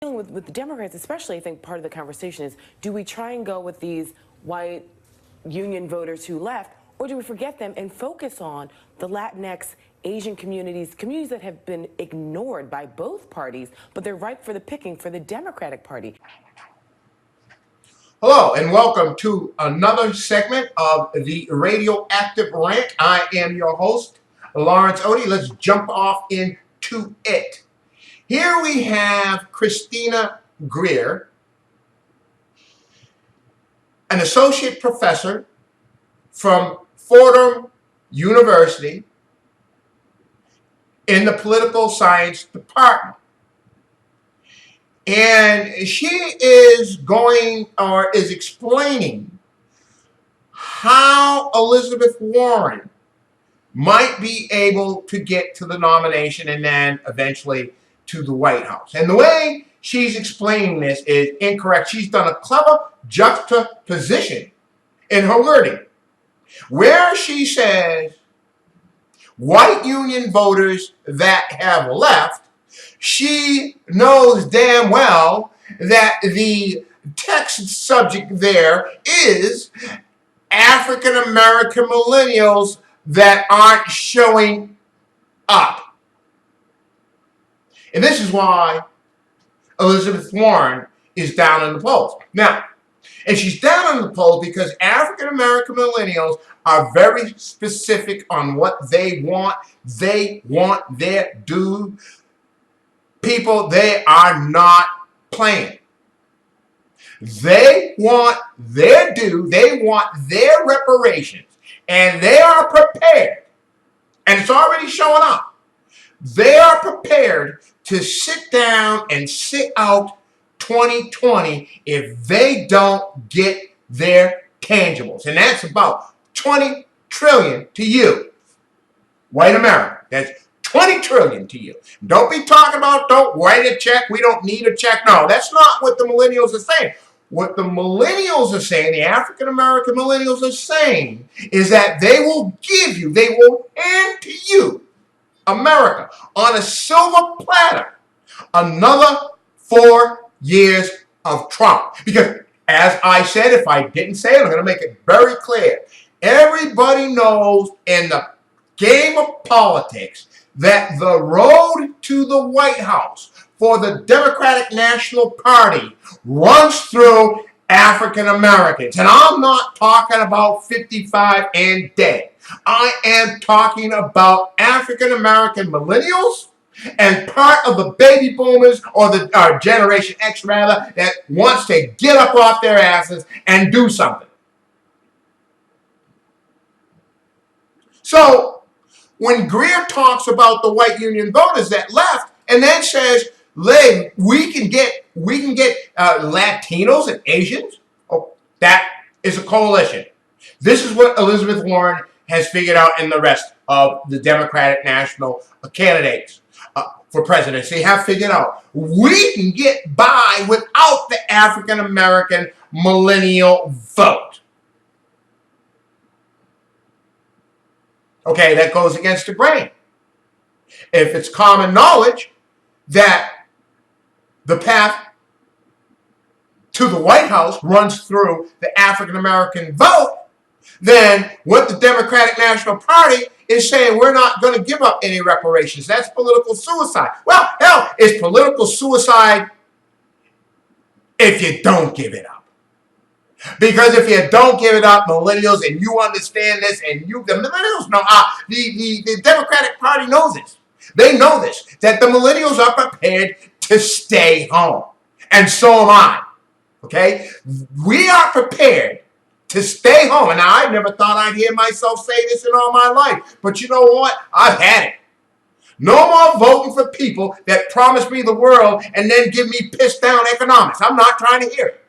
with the Democrats, especially, I think part of the conversation is, do we try and go with these white union voters who left, or do we forget them and focus on the Latinx, Asian communities that have been ignored by both parties, but they're ripe for the picking for the Democratic Party? Hello and welcome to another segment of the Radioactive Rant. I am your host, Lawrence Odie. Let's jump off into it. Here we have Christina Greer, an associate professor from Fordham University in the political science department. And she is explaining how Elizabeth Warren might be able to get to the nomination and then eventually to the White House. And the way she's explaining this is incorrect. She's done a clever juxtaposition in her wording, where she says white union voters that have left, she knows damn well that the text subject there is African American millennials that aren't showing up. And this is why Elizabeth Warren is down in the polls. Now, and she's down in the polls because African American millennials are very specific on what they want. They want their due. People, they are not playing. They want their due. They want their reparations. And they are prepared. And it's already showing up. They are prepared to sit down and sit out 2020 if they don't get their tangibles. And that's about 20 trillion to you, white America. That's 20 trillion to you. Don't be talking about don't write a check. We don't need a check. No, that's not what the millennials are saying. What the millennials are saying, the African American millennials are saying, is that they will give you, they will hand to you, America, on a silver platter, another 4 years of Trump. Because, as I said, if I didn't say it, I'm going to make it very clear. Everybody knows in the game of politics that the road to the White House for the Democratic National Party runs through African Americans. And I'm not talking about 55 and dead. I am talking about African American millennials and part of the baby boomers, or the Generation X rather, that wants to get up off their asses and do something. So when Greer talks about the white union voters that left, and then says, we can get Latinos and Asians. Oh, that is a coalition. This is what Elizabeth Warren has figured out, and the rest of the Democratic national candidates for presidency have figured out. We can get by without the African American millennial vote. Okay, that goes against the grain. If it's common knowledge that the path to the White House runs through the African American vote, then what the Democratic National Party is saying, we're not going to give up any reparations. That's political suicide. Well, hell, it's political suicide if you don't give it up. Because if you don't give it up, millennials, and you understand this, and the millennials know, the Democratic Party knows this. They know this, that the millennials are prepared to stay home. And so am I. Okay? We are prepared to stay home. And I never thought I'd hear myself say this in all my life. But you know what? I've had it. No more voting for people that promise me the world and then give me pissed down economics. I'm not trying to hear it.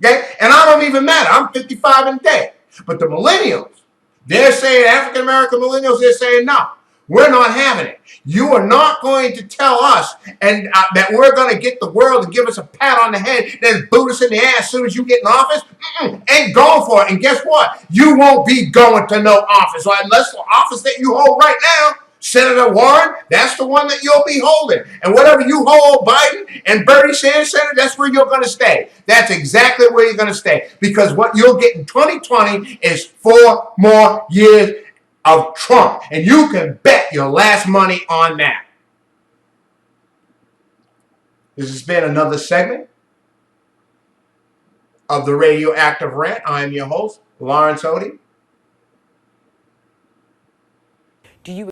Okay? And I don't even matter. I'm 55 and dead. But the millennials, they're saying, African American millennials, they're saying, no, we're not having it. You are not going to tell us and that we're going to get the world and give us a pat on the head, then boot us in the ass as soon as you get in office. Ain't going for it. And guess what? You won't be going to no office, or unless the office that you hold right now Senator Warren, that's the one that you'll be holding. And whatever you hold Biden and Bernie Sanders, Senator, that's where you're going to stay. That's exactly where you're going to stay. Because what you'll get in 2020 is 4 more years of Trump. And you can bet your last money on that. This has been another segment of the Radioactive Rant. I am your host, Lawrence Odie. Do you